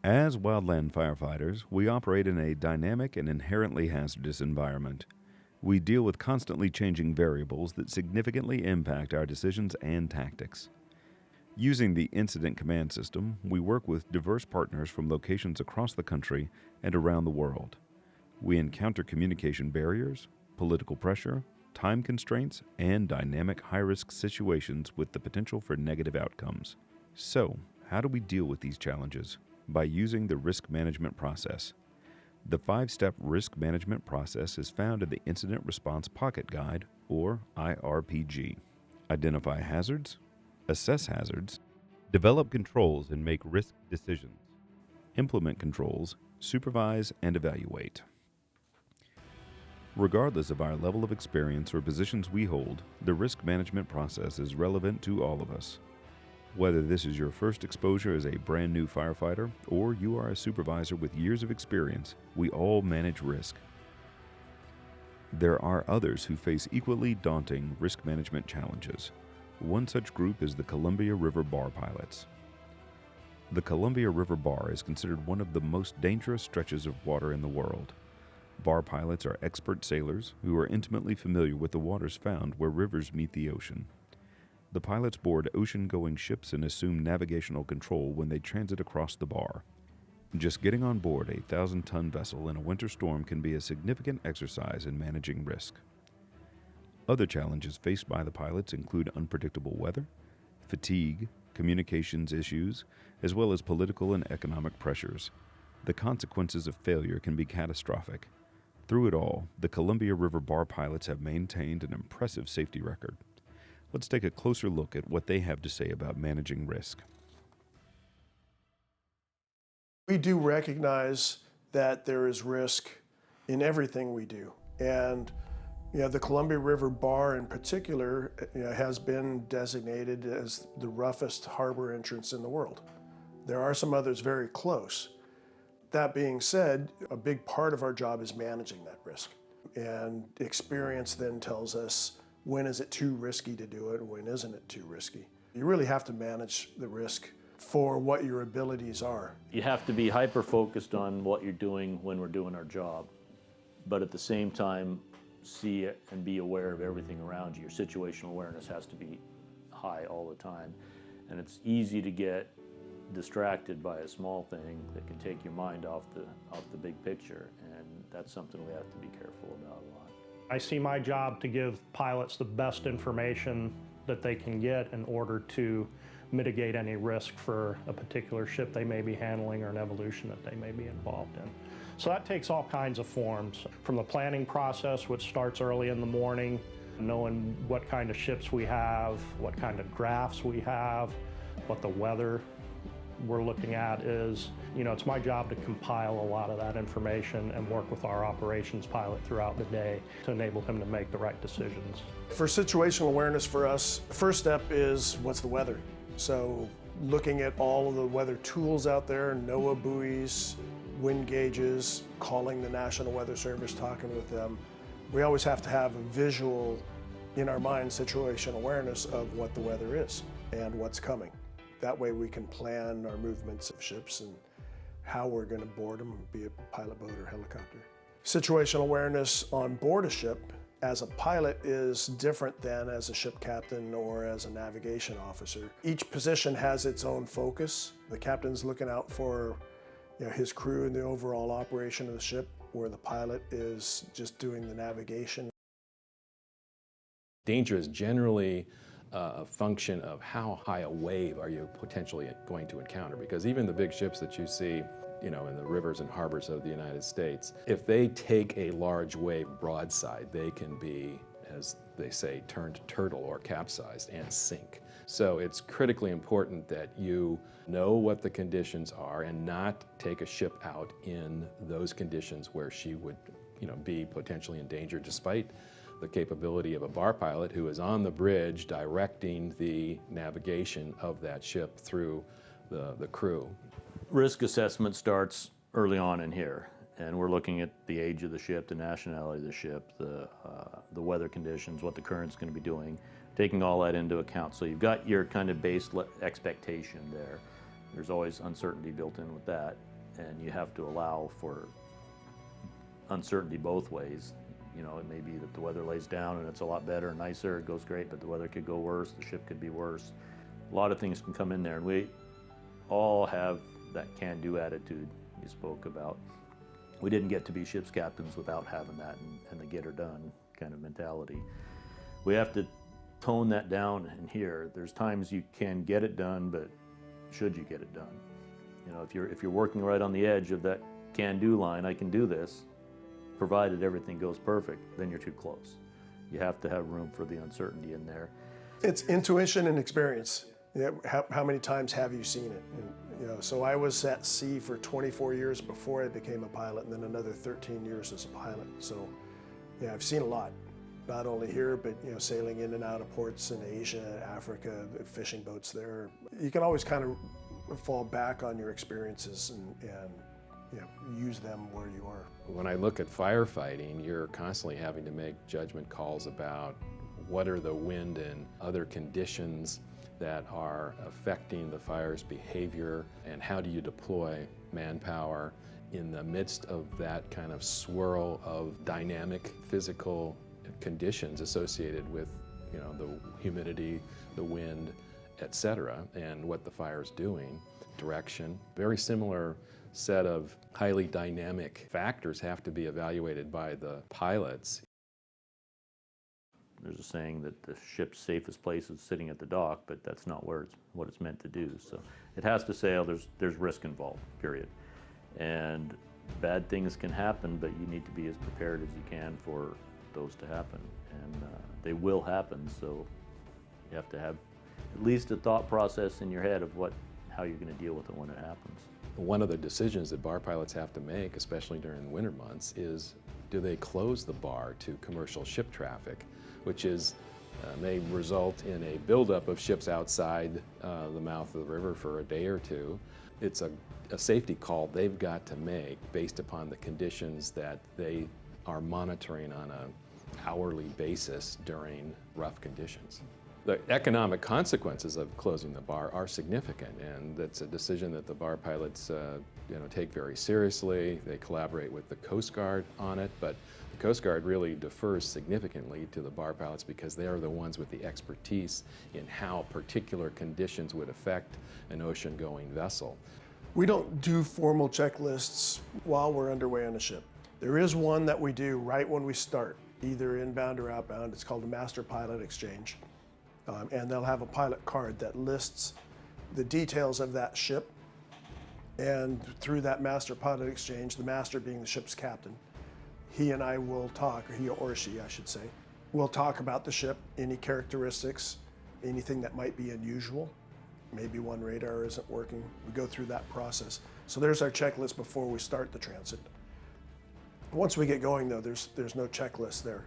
As wildland firefighters, we operate in a dynamic and inherently hazardous environment. We deal with constantly changing variables that significantly impact our decisions and tactics. Using the Incident Command System, we work with diverse partners from locations across the country and around the world. We encounter communication barriers, political pressure, time constraints, and dynamic high-risk situations with the potential for negative outcomes. So, how do we deal with these challenges? By using the risk management process. The 5-step risk management process is found in the Incident Response Pocket Guide, or IRPG. Identify hazards, assess hazards, develop controls and make risk decisions, implement controls, supervise, and evaluate. Regardless of our level of experience or positions we hold, the risk management process is relevant to all of us. Whether this is your first exposure as a brand new firefighter or you are a supervisor with years of experience, we all manage risk. There are others who face equally daunting risk management challenges. One such group is the Columbia River Bar pilots. The Columbia River Bar is considered one of the most dangerous stretches of water in the world. Bar pilots are expert sailors who are intimately familiar with the waters found where rivers meet the ocean. The pilots board ocean-going ships and assume navigational control when they transit across the bar. Just getting on board a 1,000-ton vessel in a winter storm can be a significant exercise in managing risk. Other challenges faced by the pilots include unpredictable weather, fatigue, communications issues, as well as political and economic pressures. The consequences of failure can be catastrophic. Through it all, the Columbia River Bar pilots have maintained an impressive safety record. Let's take a closer look at what they have to say about managing risk. We do recognize that there is risk in everything we do. And the Columbia River Bar in particular has been designated as the roughest harbor entrance in the world. There are some others very close. That being said, a big part of our job is managing that risk. And experience then tells us when is it too risky to do it and when isn't it too risky. You really have to manage the risk for what your abilities are. You have to be hyper-focused on what you're doing when we're doing our job, but at the same time, see it and be aware of everything around you. Your situational awareness has to be high all the time. And it's easy to get distracted by a small thing that can take your mind off the big picture, and that's something we have to be careful about a lot. I see my job to give pilots the best information that they can get in order to mitigate any risk for a particular ship they may be handling or an evolution that they may be involved in. So that takes all kinds of forms, from the planning process, which starts early in the morning, knowing what kind of ships we have, what kind of drafts we have, what the weather we're looking at is. It's my job to compile a lot of that information and work with our operations pilot throughout the day to enable him to make the right decisions. For situational awareness for us, the first step is what's the weather? So looking at all of the weather tools out there, NOAA buoys, wind gauges, calling the National Weather Service, talking with them. We always have to have a visual in our mind situational awareness of what the weather is and what's coming. That way we can plan our movements of ships and how we're going to board them, be it pilot boat or helicopter. Situational awareness on board a ship as a pilot is different than as a ship captain or as a navigation officer. Each position has its own focus. The captain's looking out for his crew and the overall operation of the ship, where the pilot is just doing the navigation. Danger is generally a function of how high a wave are you potentially going to encounter, because even the big ships that you see in the rivers and harbors of the United States, if they take a large wave broadside, they can be, as they say, turned turtle or capsized and sink. So it's critically important that you know what the conditions are and not take a ship out in those conditions where she would be potentially in danger, despite the capability of a bar pilot who is on the bridge directing the navigation of that ship through the crew. Risk assessment starts early on in here, and we're looking at the age of the ship, the nationality of the ship, the weather conditions, what the current's going to be doing, taking all that into account. So you've got your kind of base expectation there. There's always uncertainty built in with that. and you have to allow for uncertainty both ways. You know, it may be that the weather lays down and it's a lot better and nicer, it goes great, but the weather could go worse, the ship could be worse. A lot of things can come in there, and we all have that can-do attitude you spoke about. We didn't get to be ship's captains without having that and the get-her-done kind of mentality. We have to tone that down in here. There's times you can get it done, but should you get it done? You know, if you're working right on the edge of that can-do line, I can do this, provided everything goes perfect, then you're too close. You have to have room for the uncertainty in there. It's intuition and experience. You know, how many times have you seen it? And, you know, so I was at sea for 24 years before I became a pilot, and then another 13 years as a pilot. So, yeah, I've seen a lot. Not only here, but you know, sailing in and out of ports in Asia, Africa, fishing boats there. You can always kind of fall back on your experiences and you know, use them where you are. When I look at firefighting, you're constantly having to make judgment calls about what are the wind and other conditions that are affecting the fire's behavior, and how do you deploy manpower in the midst of that kind of swirl of dynamic physical conditions associated with, you know, the humidity, the wind, etc., and what the fire's doing, direction. Very similar set of highly dynamic factors have to be evaluated by the pilots. There's a saying that the ship's safest place is sitting at the dock, but that's not what it's meant to do. So it has to sail, there's risk involved, period. And bad things can happen, but you need to be as prepared as you can for those to happen. And they will happen, so you have to have at least a thought process in your head of how you're going to deal with it when it happens. One of the decisions that bar pilots have to make, especially during the winter months, is do they close the bar to commercial ship traffic, which may result in a buildup of ships outside the mouth of the river for a day or two. It's a safety call they've got to make based upon the conditions that they are monitoring on an hourly basis during rough conditions. The economic consequences of closing the bar are significant, and that's a decision that the bar pilots take very seriously. They collaborate with the Coast Guard on it, but the Coast Guard really defers significantly to the bar pilots because they are the ones with the expertise in how particular conditions would affect an ocean-going vessel. We don't do formal checklists while we're underway on a ship. There is one that we do right when we start, either inbound or outbound. It's called a Master Pilot Exchange. And they'll have a pilot card that lists the details of that ship. And through that Master Pilot Exchange, the master being the ship's captain, he and I will talk, or he or she, I should say, will talk about the ship, any characteristics, anything that might be unusual. Maybe one radar isn't working. We go through that process. So there's our checklist before we start the transit. Once we get going, though, there's no checklist there.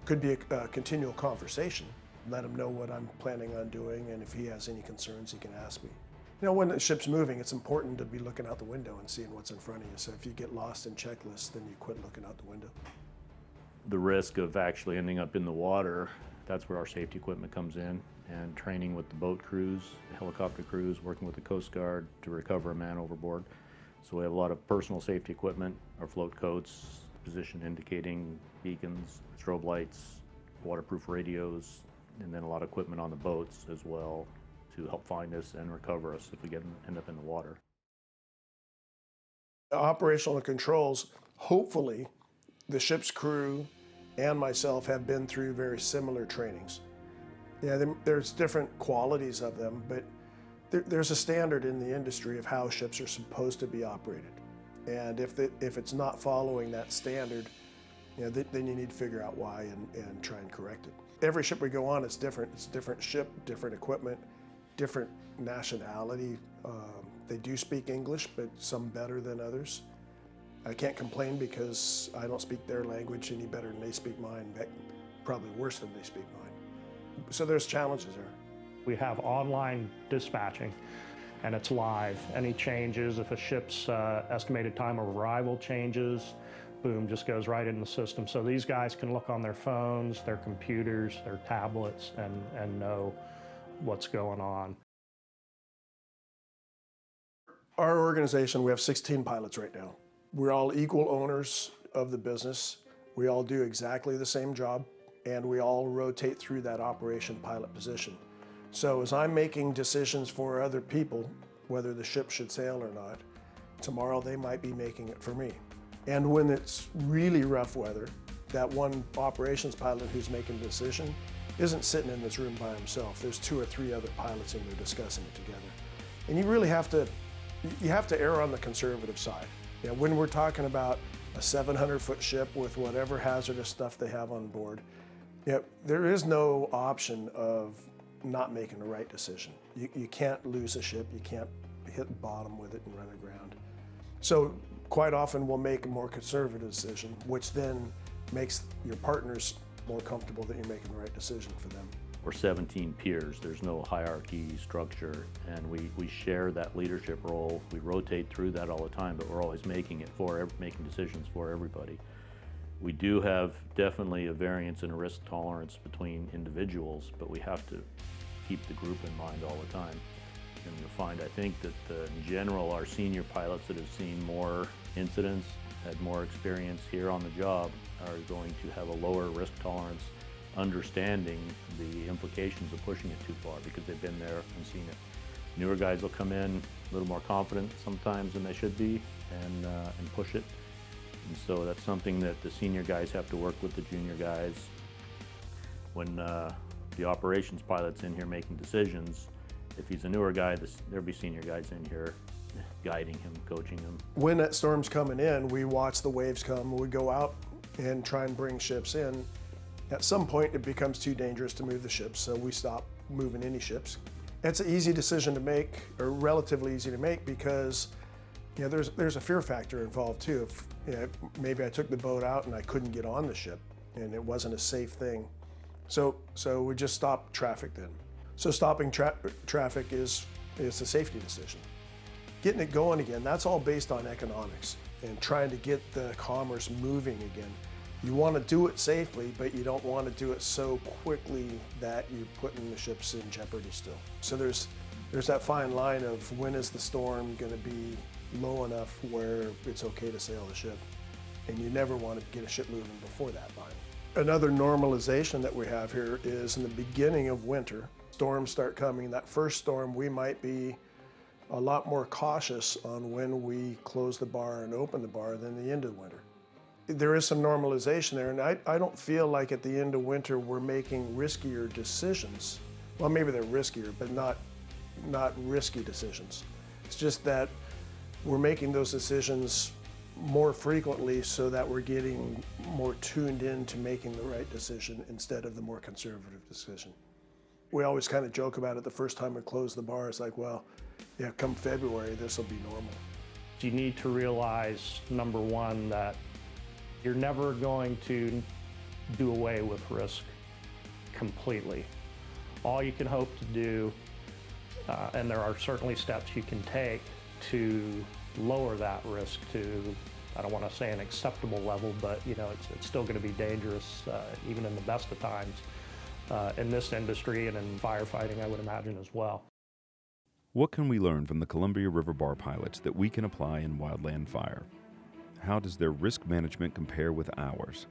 Could be a continual conversation. Let him know what I'm planning on doing, and if he has any concerns, he can ask me. You know, when the ship's moving, it's important to be looking out the window and seeing what's in front of you. So if you get lost in checklists, then you quit looking out the window. The risk of actually ending up in the water, that's where our safety equipment comes in, and training with the boat crews, helicopter crews, working with the Coast Guard to recover a man overboard. So we have a lot of personal safety equipment, our float coats, position indicating beacons, strobe lights, waterproof radios, and then a lot of equipment on the boats as well to help find us and recover us if we end up in the water. Operational controls, hopefully the ship's crew and myself have been through very similar trainings. Yeah, there's different qualities of them, but there's a standard in the industry of how ships are supposed to be operated. And if it's not following that standard, you know, then you need to figure out why and try and correct it. Every ship we go on, it's different. It's a different ship, different equipment, different nationality. They do speak English, but some better than others. I can't complain because I don't speak their language any better than they speak mine, probably worse than they speak mine. So there's challenges there. We have online dispatching, and it's live. Any changes, if a ship's estimated time of arrival changes, boom, just goes right in the system. So these guys can look on their phones, their computers, their tablets, and know what's going on. Our organization, we have 16 pilots right now. We're all equal owners of the business. We all do exactly the same job, and we all rotate through that operation pilot position. So as I'm making decisions for other people, whether the ship should sail or not, tomorrow they might be making it for me. And when it's really rough weather, that one operations pilot who's making the decision isn't sitting in this room by himself. There's 2 or 3 other pilots in there discussing it together. And you really have to err on the conservative side. You know, when we're talking about a 700-foot ship with whatever hazardous stuff they have on board, you know, there is no option of not making the right decision. You can't lose a ship, you can't hit the bottom with it and run aground. So quite often we'll make a more conservative decision, which then makes your partners more comfortable that you're making the right decision for them. We're 17 peers. There's no hierarchy structure, and we share that leadership role. We rotate through that all the time, but we're always making decisions for everybody. We do have definitely a variance in risk tolerance between individuals, but we have to keep the group in mind all the time. And you'll find, I think, that in general, our senior pilots that have seen more incidents, had more experience here on the job, are going to have a lower risk tolerance, understanding the implications of pushing it too far because they've been there and seen it. Newer guys will come in a little more confident sometimes than they should be and push it. And so that's something that the senior guys have to work with the junior guys. When the operations pilot's in here making decisions, if he's a newer guy, there'll be senior guys in here guiding him, coaching him. When that storm's coming in, we watch the waves come, we go out and try and bring ships in. At some point it becomes too dangerous to move the ships, so we stop moving any ships. It's an easy decision to make, or relatively easy to make, because you know, there's a fear factor involved too. If, you know, maybe I took the boat out and I couldn't get on the ship and it wasn't a safe thing. So we just stop traffic then. So stopping traffic is a safety decision. Getting it going again, that's all based on economics and trying to get the commerce moving again. You want to do it safely, but you don't want to do it so quickly that you're putting the ships in jeopardy still. So there's that fine line of when is the storm going to be low enough where it's okay to sail the ship, and you never want to get a ship moving before that line. Another normalization that we have here is in the beginning of winter, storms start coming. That first storm, we might be a lot more cautious on when we close the bar and open the bar than the end of winter. There is some normalization there, and I don't feel like at the end of winter we're making riskier decisions. Well, maybe they're riskier, but not risky decisions. It's just that we're making those decisions more frequently so that we're getting more tuned in to making the right decision instead of the more conservative decision. We always kind of joke about it the first time we close the bar. It's like, well, yeah, come February, this will be normal. You need to realize, number one, that you're never going to do away with risk completely. All you can hope to do, and there are certainly steps you can take to lower that risk to, I don't want to say an acceptable level, but you know, it's still going to be dangerous, even in the best of times, in this industry and in firefighting, I would imagine as well. What can we learn from the Columbia River Bar pilots that we can apply in wildland fire? How does their risk management compare with ours?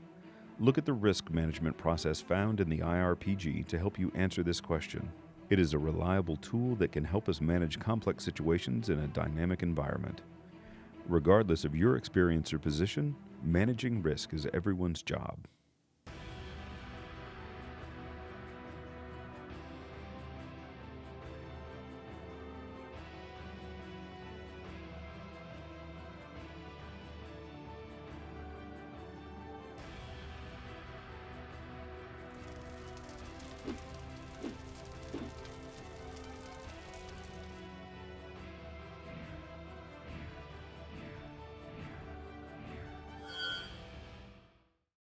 Look at the risk management process found in the IRPG to help you answer this question. It is a reliable tool that can help us manage complex situations in a dynamic environment. Regardless of your experience or position, managing risk is everyone's job.